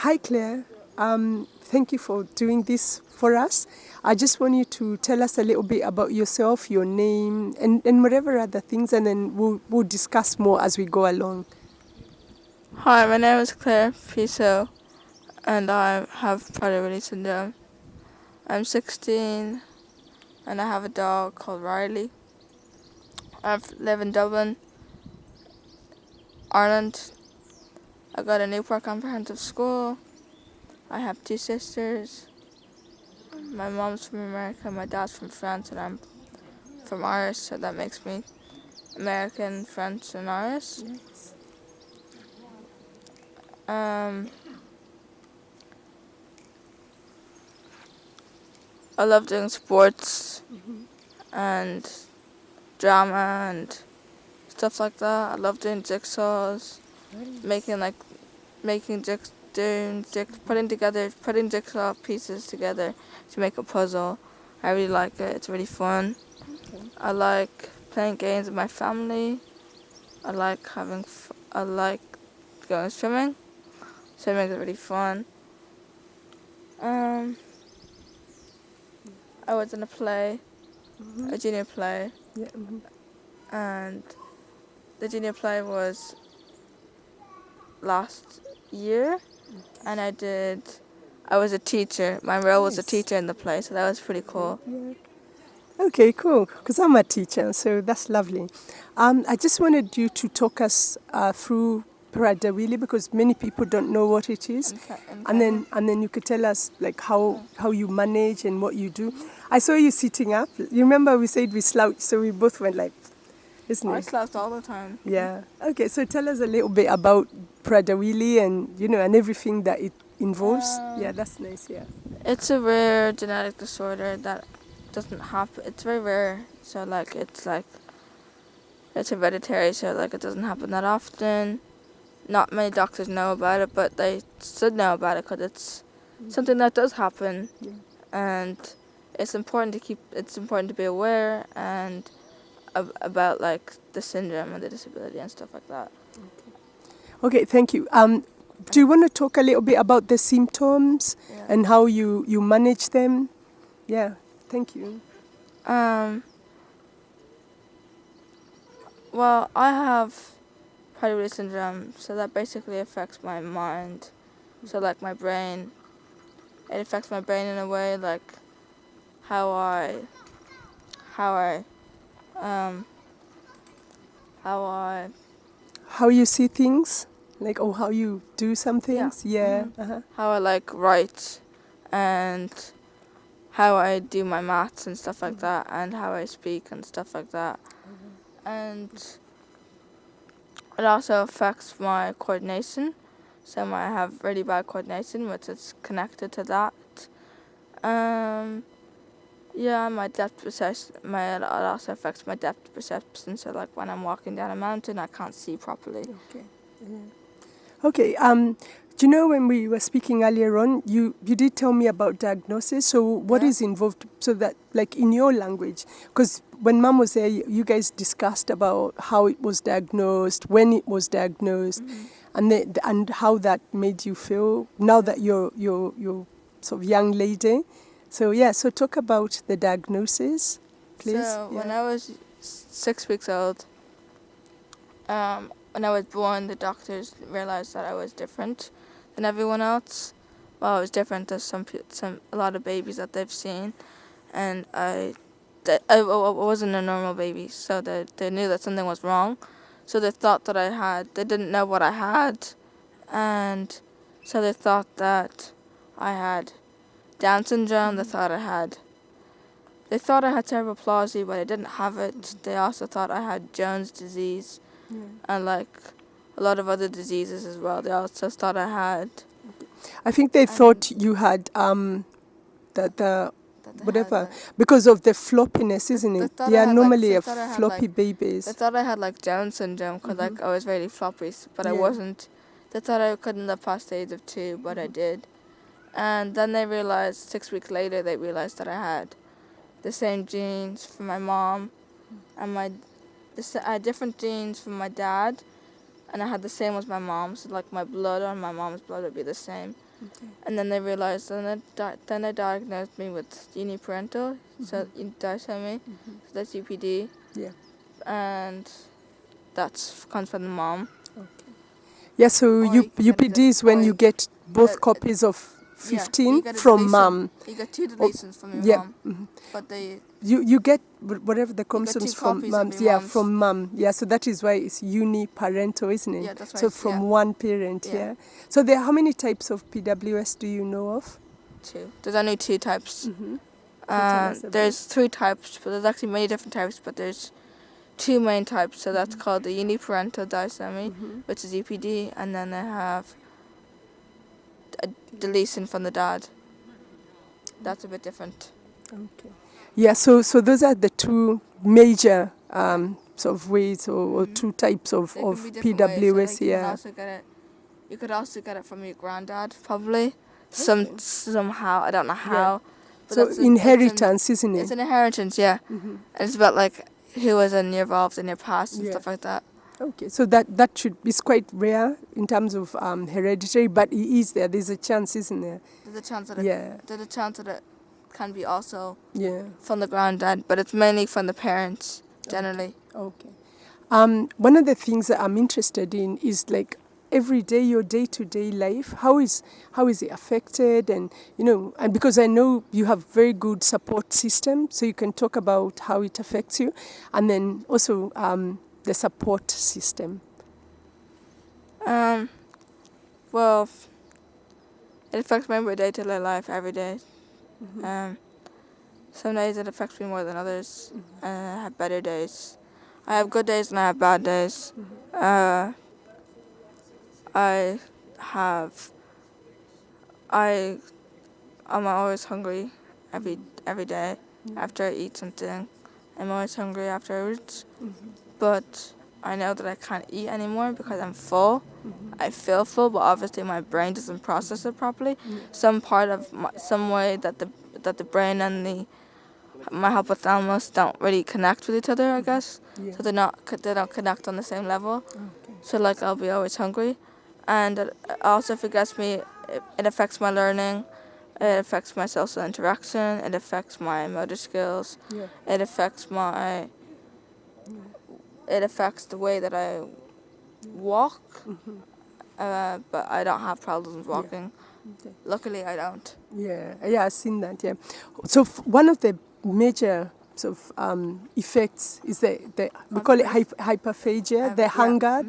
Hi, Claire. Thank you for doing this for us. I just want you to tell us a little bit about yourself, your name, and whatever other things, and then we'll discuss more as we go along. Hi, my name is Claire Pichot, and I have Prader-Willi syndrome. I'm 16, and I have a dog called Riley. I live in Dublin, Ireland. I go to Newport Comprehensive School. I have 2 sisters. My mom's from America, my dad's from France, and I'm from Irish, so that makes me American, French, and Irish. Yes. I love doing sports and drama and stuff like that. I love doing jigsaws, putting jigsaw pieces together to make a puzzle. I really like it. It's really fun. Okay. I like playing games with my family. I like going swimming. Swimming is really fun. I was in a play, a junior play, Yeah. and the junior play was last year, and I was a teacher. My role was a Nice. teacher in the play, so that was pretty cool. Yeah. Okay, cool. Because I'm a teacher, so that's lovely. I just wanted you to talk us through Prader-Willi because many people don't know what it is, and then you could tell us like how you manage and what you do. I saw you sitting up. You remember we said we slouched, so we both went like, isn't I it? slouch all the time. Yeah. Okay. So tell us a little bit about Prader-Willi and and everything that it involves. Yeah, that's nice. Yeah. It's a rare genetic disorder that doesn't happen. It's very rare, so it's hereditary, so it doesn't happen that often. Not many doctors know about it, but they should know about it because it's something that does happen, and it's important to be aware and about the syndrome and the disability and stuff like that. Okay. Thank you. Do you want to talk a little bit about the symptoms and how you manage them? Yeah. Thank you. Well, I have Prader-Willi syndrome, so that basically affects my mind. So my brain, it affects my brain in a way how I How you see things, like how you do some things. Yeah. how I write and how I do my maths and stuff like that, and how I speak and stuff like that. And it also affects my coordination. So I have really bad coordination, which is connected to that. My depth perception. It also affects my depth perception. So when I'm walking down a mountain, I can't see properly. Okay. Okay. Do you know when we were speaking earlier on, you did tell me about diagnosis. So what is involved? So that in your language, because when Mom was there, you guys discussed about how it was diagnosed, when it was diagnosed, and how that made you feel now that you're sort of young lady. So so talk about the diagnosis, please. So when I was 6 weeks old, when I was born, the doctors realized that I was different than everyone else. Well, I was different than a lot of babies that they've seen, and I wasn't a normal baby, so they knew that something was wrong. So they thought that they didn't know what I had, and so they thought that I had Down syndrome. They thought I had cerebral palsy, but I didn't have it. They also thought I had Jones disease, and a lot of other diseases as well. They also thought I had. I think they thought you had the whatever because of the floppiness, isn't it? They are normally a floppy babies. They thought I had Down syndrome because I was really floppy, but I wasn't. They thought I couldn't live past the age of 2, but I did. And then they realized 6 weeks later they realized that I had the same genes from my mom and I had different genes from my dad, and I had the same as my mom's. So like my blood or my mom's blood would be the same. Okay. And then they realized, then they diagnosed me with uniparental, so disomy, so that's UPD, Yeah. and that comes from the mom. Okay. Yeah, so Or you can get UPD is when you get both get- copies of you 15 get a from deletion. mom. You get 2 deletions from your Yeah. mom, but they You get whatever the chromosomes 2 from copies of moms. your Yeah, mom's. from mom. Yeah, so that is why it's uniparental, isn't it? Yeah, that's why So it's- from yeah. one parent, Yeah. yeah. So there, how many types of PWS do you know of? 2. There's only 2 types. So tell us about- There's 3 types, but there's actually many different types, but there's 2 main types. So that's called the uniparental disomy, which is UPD, and then they have a deletion from the dad. That's a bit different. Okay. Yeah, so those are the two major sort of ways or two types of They can be different PWS. ways. So, like, Yeah. you could also get it from your granddad, probably. Somehow, I don't know how. But So that's inheritance, isn't it? It's an inheritance, yeah. And it's about like who was involved in your past and stuff like that. Okay, so that is quite rare in terms of hereditary, but it is there. There's a chance, isn't there? There's a chance that it can be also from the granddad, but it's mainly from the parents generally. Okay. One of the things that I'm interested in is like every day, your day-to-day life. How is it affected? And and because I know you have very good support system, so you can talk about how it affects you, and then also the support system. Well, it affects my day-to-day life every day. Some days it affects me more than others. I have better days. I have good days and I have bad days. I'm always hungry every day after I eat something. I'm always hungry afterwards. But I know that I can't eat anymore because I'm full. I feel full, but obviously my brain doesn't process it properly. Some way that the brain and my hypothalamus don't really connect with each other, I guess. Yeah. So they don't connect on the same level. Okay. So like I'll be always hungry, and it also affects me. It affects my learning. It affects my social interaction. It affects my motor skills. Yeah. It affects It affects the way that I walk. But I don't have problems walking. Okay. Luckily, I don't. Yeah, I've seen that. Yeah, so one of the major sort of effects is the we call it hyperphagia, the hunger.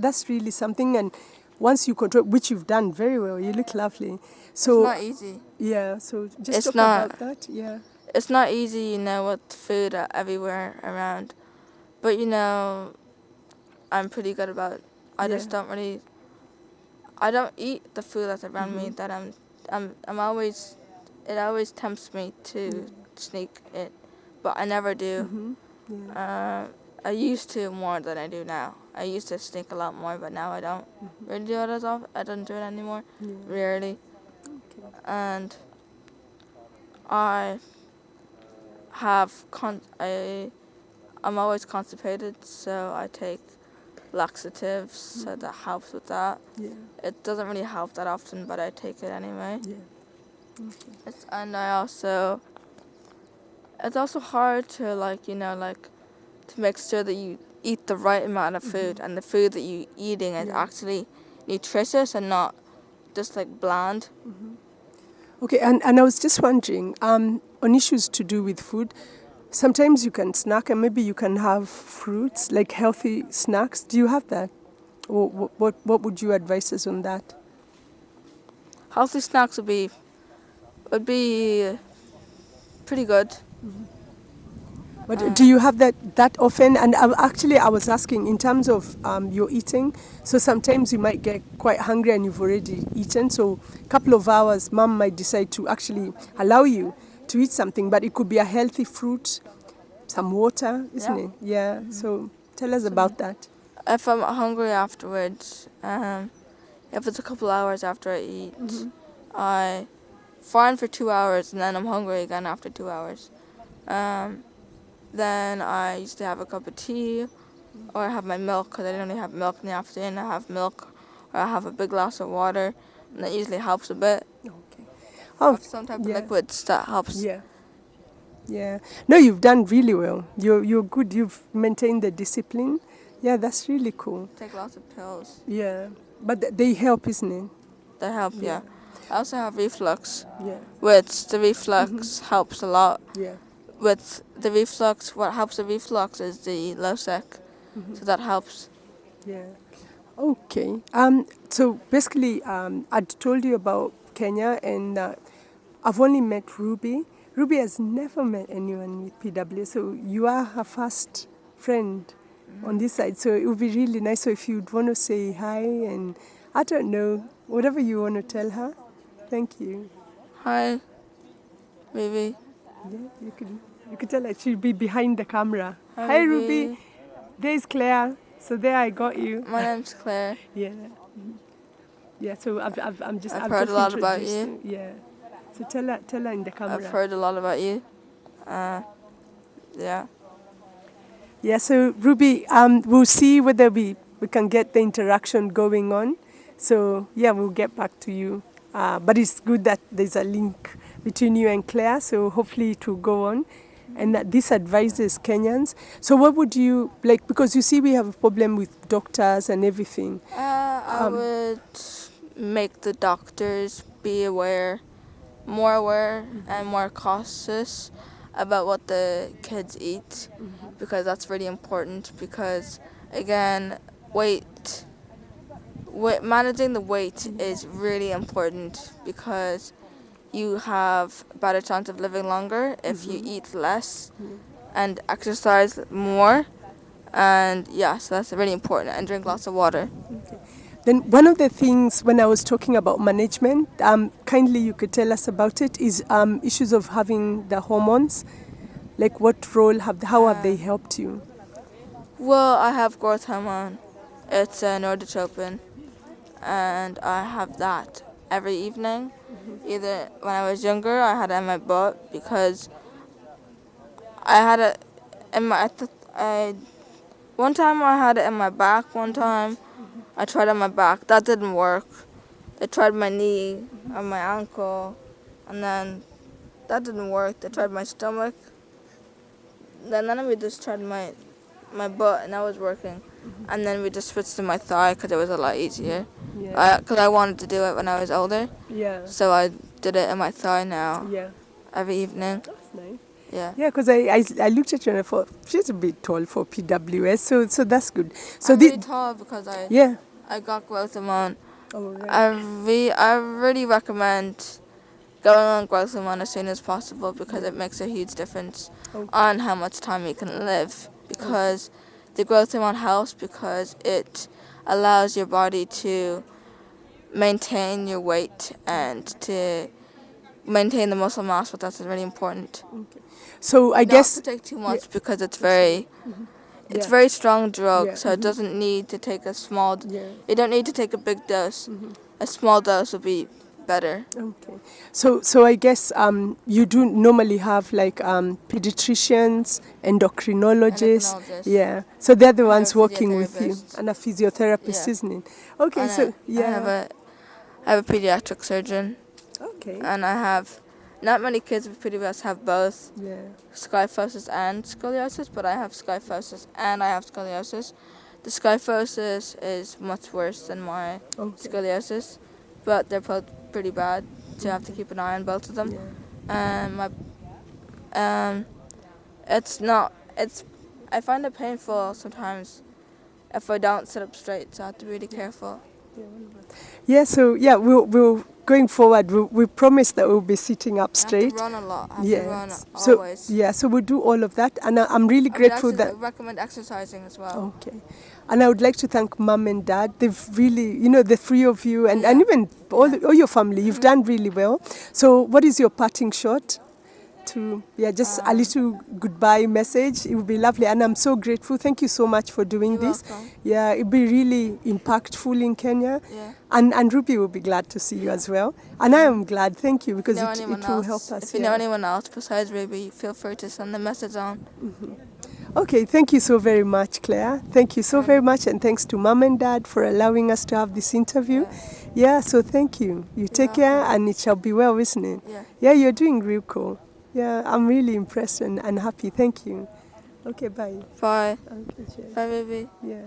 That's really something. And once you control, which you've done very well, you look lovely. So it's not easy. Yeah, so just It's talk not- about that. Yeah. It's not easy, with food everywhere around. But I'm pretty good about it. I just don't really. I don't eat the food that's around me. That I'm always. It always tempts me to sneak it, but I never do. I used to more than I do now. I used to sneak a lot more, but now I don't really do it as often. I don't do it anymore. Rarely. Okay. And I have I'm always constipated, so I take laxatives, so that helps with that. Yeah. It doesn't really help that often, but I take it anyway. Yeah. Okay. It's also hard to to make sure that you eat the right amount of food and the food that you're eating is actually nutritious and not just bland. Okay, and I was just wondering, on issues to do with food, sometimes you can snack and maybe you can have fruits, like healthy snacks. Do you have that? Or what would you advise us on that? Healthy snacks would be pretty good. But do you have that often? And I was asking in terms of your eating. So sometimes you might get quite hungry and you've already eaten. So a couple of hours, mom might decide to actually allow you to eat something. But it could be a healthy fruit, some water, isn't it? Yeah. So tell us about that. If I'm hungry afterwards, if it's a couple hours after I eat, I fine for 2 hours and then I'm hungry again after 2 hours. Then I used to have a cup of tea or I have my milk because I don't really have milk in the afternoon. I have milk, or I have a big glass of water, and that usually helps a bit. Okay. Oh, Have some type of yeah. liquids that helps. Yeah. Yeah. No, you've done really well. You're good. You've maintained the discipline. Yeah, that's really cool. Take lots of pills. Yeah. But they help, isn't it? They help, yeah. I also have reflux, Yeah. which the reflux helps a lot. Yeah. With the reflux, what helps the reflux is the LOSEC, so that helps. Yeah. Okay. So basically, I'd told you about Kenya, and I've only met Ruby. Ruby has never met anyone with PW, so you are her first friend on this side. So it would be really nice. So if you'd want to say hi, and I don't know, whatever you want to tell her. Thank you. Hi, Ruby. Yeah, you could tell her she'll be behind the camera. Hi, Ruby. There's Claire. So there I got you. My name's Claire. Yeah. Yeah. So I've heard a lot about you. Yeah. So tell her in the camera. I've heard a lot about you. Yeah. Yeah. So Ruby, we'll see whether we can get the interaction going on. So yeah, we'll get back to you. But it's good that there's a link between you and Claire. So hopefully it will go on. And that this advises Kenyans. So what would you like? Because you see, we have a problem with doctors and everything. I would make the doctors be more aware and more cautious about what the kids eat, because that's really important. Because again, managing the weight is really important, because you have a better chance of living longer if you eat less and exercise more. And yeah, so that's really important. And drink lots of water. Okay. Then one of the things when I was talking about management, kindly you could tell us about it, is issues of having the hormones. Like what role how have they helped you? Well, I have growth hormone. It's a Norditropin, and I have that every evening. Either when I was younger, I had it in my butt, because I had it in my. One time I had it in my back. One time I tried on my back. That didn't work. They tried my knee and my ankle, and then that didn't work. They tried my stomach. Then we just tried my butt, and that was working. And then we just switched to my thigh because it was a lot easier. Yeah. Because I wanted to do it when I was older. Yeah. So I did it in my thigh now. Yeah. Every evening. That's nice. Yeah. Yeah, because I looked at you and I thought she's a bit tall for PWS, so that's good. So I'm really tall because I got growth hormone. Oh, right. I really recommend going on growth hormone as soon as possible, because it makes a huge difference on how much time you can live. Because the growth hormone helps because it allows your body to maintain your weight and to maintain the muscle mass, but that's really important. Okay. So I guess not to take too much because it's very strong drug, Yeah. so it doesn't need to take a small. Yeah. You don't need to take a big dose. A small dose will be better. Okay. So I guess you do normally have like pediatricians, endocrinologists. Endocrinologists. Yeah. So they're the ones a working with you, physiotherapist. and a physiotherapist, Yeah. isn't it? Okay. And So I have a pediatric surgeon, Okay. and I have. Not many kids with PWS have both Yeah. scoliosis and scoliosis, but I have scoliosis and I have scoliosis. The scoliosis is much worse than my Okay. scoliosis, but they're both pretty bad, so you have to keep an eye on both of them. Yeah. And I find it painful sometimes if I don't sit up straight, so I have to be really careful. Yeah. So yeah, we'll going forward. We promise that we'll be sitting up straight. I have to run a lot. I have to run So always. yeah. So we'll do all of that, and I'm really grateful I that. recommend exercising as well. Okay. And I would like to thank Mum and Dad. They've really, the three of you and even all your family, you've done really well. So what is your parting shot? Just a little goodbye message. It would be lovely. And I'm so grateful. Thank you so much for doing this. Welcome. Yeah, it'd be really impactful in Kenya. Yeah. And Ruby will be glad to see you as well. And I am glad. Thank you, because it will help us. If you know anyone else besides Ruby, feel free to send the message on. Okay, thank you so very much, Claire. Thank you so very much, and thanks to Mom and Dad for allowing us to have this interview. Yeah, so thank you. You take care, and it shall be well, isn't it? Yeah, you're doing real cool. Yeah, I'm really impressed and happy. Thank you. Okay, bye. Bye. Okay, cheers. Bye, baby. Yeah.